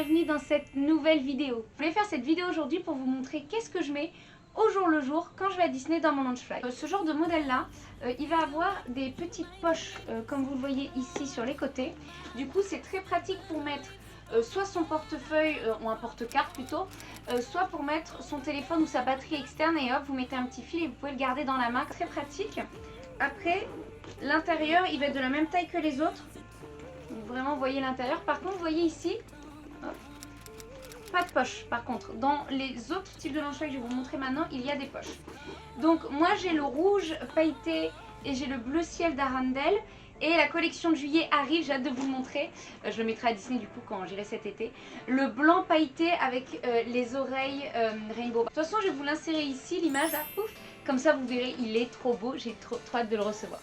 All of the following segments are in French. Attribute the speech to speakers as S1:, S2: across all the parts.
S1: bienvenue dans cette nouvelle vidéo. Je voulais faire cette vidéo aujourd'hui pour vous montrer qu'est-ce que je mets au jour le jour quand je vais à Disney dans mon Loungefly. Ce genre de modèle là, il va avoir des petites poches comme vous le voyez ici sur les côtés. Du coup c'est très pratique pour mettre soit son portefeuille ou un porte-carte plutôt, soit pour mettre son téléphone ou sa batterie externe et hop vous mettez un petit fil et vous pouvez le garder dans la main, très pratique. Après l'intérieur il va être de la même taille que les autres. Donc, vraiment vous voyez l'intérieur. Par contre vous voyez ici, hop, pas de poche. Par contre dans les autres types de Loungefly que je vais vous montrer maintenant il y a des poches. Donc moi j'ai le rouge pailleté et j'ai le bleu ciel d'Arendelle. Et la collection de juillet arrive, j'ai hâte de vous le montrer. Je le mettrai à Disney du coup quand j'irai cet été. Le blanc pailleté avec les oreilles rainbow. De toute façon je vais vous l'insérer ici l'image là, pouf. Comme ça vous verrez il est trop beau, j'ai trop hâte de le recevoir.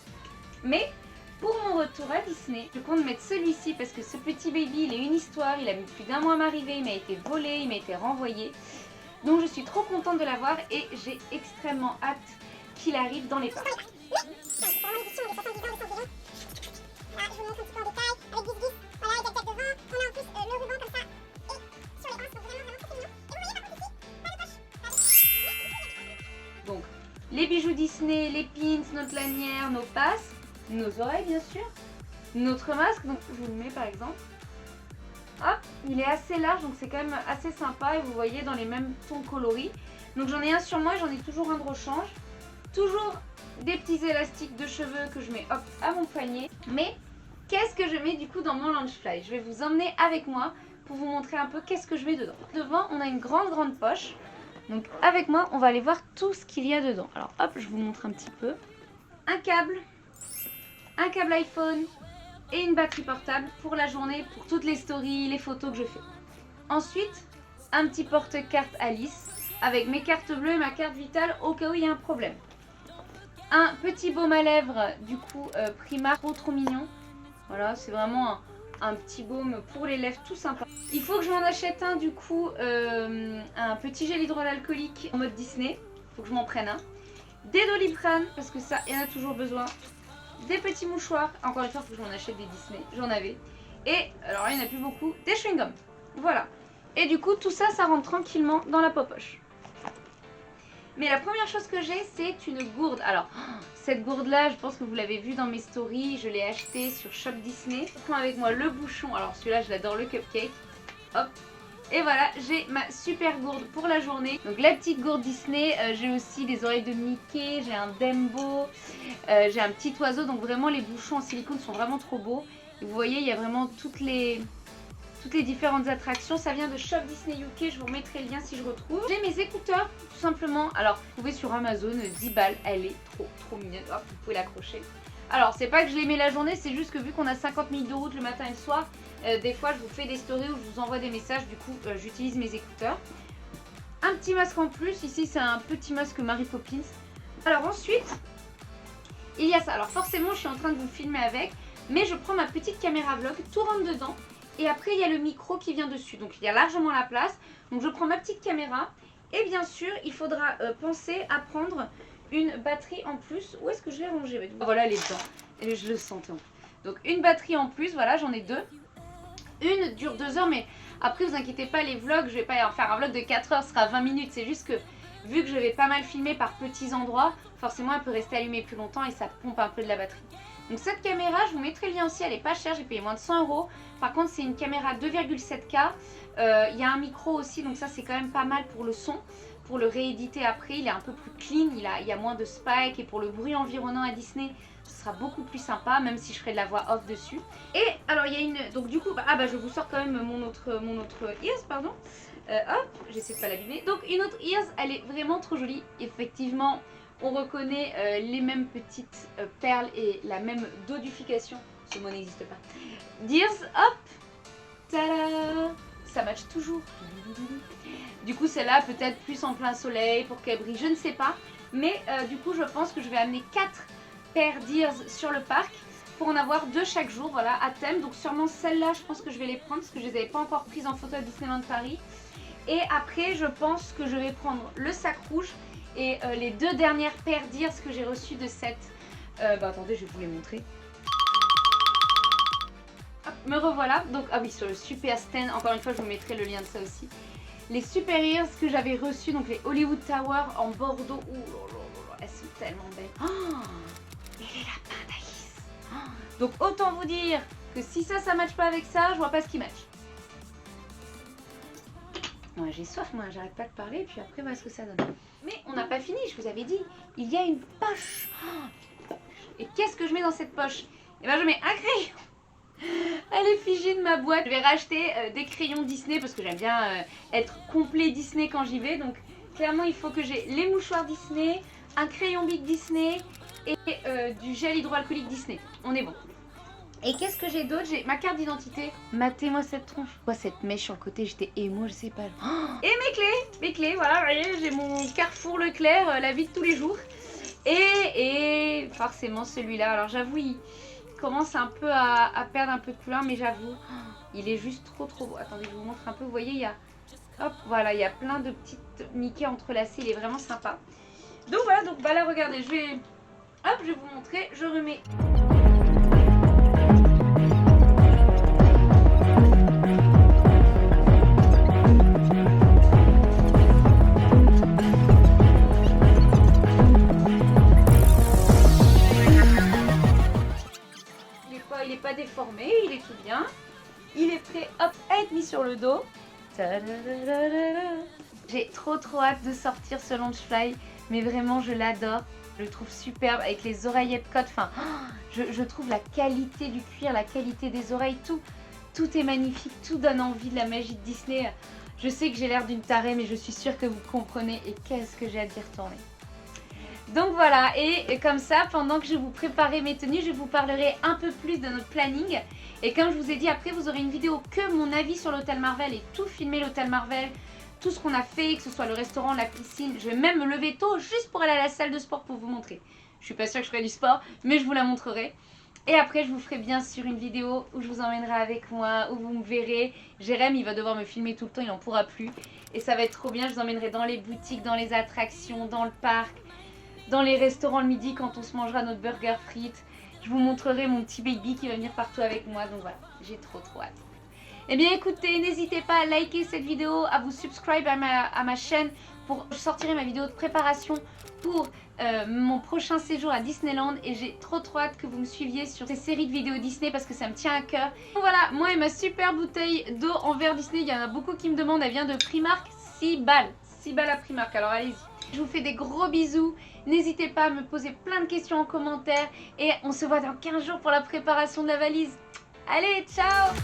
S1: Mais pour mon retour à Disney, je compte mettre celui-ci parce que ce petit baby il a une histoire, il a mis plus d'1 mois à m'arriver, il m'a été volé, il m'a été renvoyé. Donc je suis trop contente de l'avoir et j'ai extrêmement hâte qu'il arrive dans les parcs. Donc les bijoux Disney, les pins, notre lanière, nos passes, nos oreilles bien sûr, notre masque, donc je vous le mets par exemple. Hop, il est assez large donc c'est quand même assez sympa et vous voyez dans les mêmes tons coloris. Donc j'en ai un sur moi, j'en ai toujours un de rechange. Toujours des petits élastiques de cheveux que je mets hop à mon poignet. Mais qu'est-ce que je mets du coup dans mon Loungefly? Je vais vous emmener avec moi pour vous montrer un peu qu'est-ce que je mets dedans. Devant on a une grande poche. Donc avec moi on va aller voir tout ce qu'il y a dedans. Alors hop je vous montre un petit peu. Un câble iPhone et une batterie portable pour la journée, pour toutes les stories, les photos que je fais. Ensuite un petit porte-carte Alice avec mes cartes bleues et ma carte vitale au cas où il y a un problème. Un petit baume à lèvres du coup Primark, trop mignon. Voilà c'est vraiment un petit baume pour les lèvres tout sympa. Il faut que je m'en achète un du coup, un petit gel hydroalcoolique en mode Disney. Il faut que je m'en prenne un. Des Doliprane parce que ça il y en a toujours besoin. Des petits mouchoirs. Encore une fois il faut que je m'en achète des Disney. J'en avais. Et alors là il n'y en a plus beaucoup. Des chewing-gums. Voilà. Et du coup tout ça ça rentre tranquillement dans la poche. Mais la première chose que j'ai c'est une gourde. Alors cette gourde là je pense que vous l'avez vu dans mes stories. Je l'ai achetée sur Shop Disney. Je prends avec moi le bouchon. Alors celui-là je l'adore, le cupcake. Hop. Et voilà j'ai ma super gourde pour la journée. Donc la petite gourde Disney. J'ai aussi des oreilles de Mickey. J'ai un Dumbo. J'ai un petit oiseau. Donc vraiment les bouchons en silicone sont vraiment trop beaux. Et vous voyez il y a vraiment toutes les différentes attractions. Ça vient de Shop Disney UK, je vous remettrai le lien si je retrouve. J'ai mes écouteurs tout simplement. Alors vous trouvez sur Amazon 10 balles, elle est trop mignonne. Hop, vous pouvez l'accrocher. Alors c'est pas que je les mets la journée, c'est juste que vu qu'on a 50 minutes de route le matin et le soir, des fois je vous fais des stories où je vous envoie des messages, du coup j'utilise mes écouteurs. Un petit masque en plus, ici c'est un petit masque Mary Poppins. Alors ensuite il y a ça, alors forcément je suis en train de vous filmer avec, mais je prends ma petite caméra vlog, tout rentre dedans. Et après il y a le micro qui vient dessus, donc il y a largement la place. Donc je prends ma petite caméra et bien sûr il faudra penser à prendre une batterie en plus. Où est-ce que je l'ai rangée? Voilà elle est dedans, et je le sentais. Donc une batterie en plus, voilà j'en ai deux. Une dure 2 heures mais après vous inquiétez pas les vlogs, je vais pas en faire un vlog de 4 heures, ce sera 20 minutes. C'est juste que vu que je vais pas mal filmer par petits endroits, forcément elle peut rester allumée plus longtemps et ça pompe un peu de la batterie. Donc cette caméra, je vous mettrai le lien aussi, elle est pas chère, j'ai payé moins de 100 €. Par contre c'est une caméra 2,7K, il y a un micro aussi, donc ça c'est quand même pas mal pour le son. Pour le rééditer après, il est un peu plus clean, il y a moins de spike et pour le bruit environnant à Disney, ce sera beaucoup plus sympa, même si je ferai de la voix off dessus. Et alors il y a une, donc du coup, je vous sors quand même mon autre ears, pardon. Hop, j'essaie de pas l'abîmer. Donc une autre ears, elle est vraiment trop jolie, effectivement. On reconnaît les mêmes petites perles et la même dodification. Ce mot n'existe pas. Dears, hop, tada, ça match toujours. Du coup celle-là peut-être plus en plein soleil pour qu'elle brille, je ne sais pas. Mais du coup je pense que je vais amener 4 paires d'ears sur le parc pour en avoir 2 chaque jour, voilà, à thème. Donc sûrement celle-là je pense que je vais les prendre parce que je les avais pas encore prises en photo à Disneyland Paris. Et après je pense que je vais prendre le sac rouge et les 2 dernières paires d'ears que j'ai reçues de cette... attendez je vais vous les montrer. Hop. me revoilà. Donc, ah oui, sur le Super Stand, encore une fois, je vous mettrai le lien de ça aussi. Les Super Ears que j'avais reçus, donc les Hollywood Tower en Bordeaux. Ouh là là là, elles sont tellement belles. Oh, et les lapins d'Alice. Oh. Donc, autant vous dire que si ça matche pas avec ça, je vois pas ce qui match. Ouais, j'ai soif, moi, j'arrête pas de parler, et puis après, voilà ce que ça donne. Mais on n'a pas fini, je vous avais dit, il y a une poche. Oh, et qu'est-ce que je mets dans cette poche? Eh ben, je mets un crayon à l'effigie de ma boîte. Je vais racheter des crayons Disney parce que j'aime bien être complet Disney quand j'y vais. Donc, clairement, il faut que j'ai les mouchoirs Disney, un crayon Bic Disney et du gel hydroalcoolique Disney. On est bon. Et qu'est-ce que j'ai d'autre? J'ai ma carte d'identité. Matez-moi cette tronche. Quoi, cette mèche sur le côté, j'étais émo, je sais pas. Oh, et mes clés, voilà, vous voyez, j'ai mon Carrefour Leclerc, la vie de tous les jours. Et forcément celui-là, alors j'avoue, il commence un peu à perdre un peu de couleur, mais j'avoue, il est juste trop beau. Attendez, je vous montre un peu, vous voyez, il y a, hop, voilà, il y a plein de petites Mickey entrelacées, il est vraiment sympa. Donc voilà, donc bah là, regardez, je vais vous montrer, je remets... Il n'est pas déformé, il est tout bien. Il est prêt, hop, à être mis sur le dos. J'ai trop hâte de sortir ce Launchfly, mais vraiment je l'adore. Je le trouve superbe avec les oreillettes côte. Enfin, je trouve la qualité du cuir, la qualité des oreilles, tout est magnifique, tout donne envie de la magie de Disney. Je sais que j'ai l'air d'une tarée, mais je suis sûre que vous comprenez et qu'est-ce que j'ai hâte d'y retourner. Donc voilà, et comme ça, pendant que je vous préparais mes tenues, je vous parlerai un peu plus de notre planning. Et comme je vous ai dit, après vous aurez une vidéo que mon avis sur l'hôtel Marvel et tout filmer l'hôtel Marvel, tout ce qu'on a fait, que ce soit le restaurant, la piscine. Je vais même me lever tôt juste pour aller à la salle de sport pour vous montrer. Je suis pas sûre que je ferai du sport, mais je vous la montrerai. Et après, je vous ferai bien sûr une vidéo où je vous emmènerai avec moi, où vous me verrez. Jérém, il va devoir me filmer tout le temps, il n'en pourra plus. Et ça va être trop bien, je vous emmènerai dans les boutiques, dans les attractions, dans le parc, dans les restaurants le midi quand on se mangera notre burger frites. Je vous montrerai mon petit baby qui va venir partout avec moi. Donc voilà, j'ai trop hâte. Eh bien écoutez, n'hésitez pas à liker cette vidéo, à vous subscribe à ma chaîne pour sortir ma vidéo de préparation pour mon prochain séjour à Disneyland. Et j'ai trop hâte que vous me suiviez sur ces séries de vidéos Disney parce que ça me tient à cœur. Donc voilà, moi et ma super bouteille d'eau en verre Disney, il y en a beaucoup qui me demandent, elle vient de Primark, 6 balles. 6 balles à Primark, alors allez-y. Je vous fais des gros bisous. N'hésitez pas à me poser plein de questions en commentaire. Et on se voit dans 15 jours pour la préparation de la valise. Allez, ciao!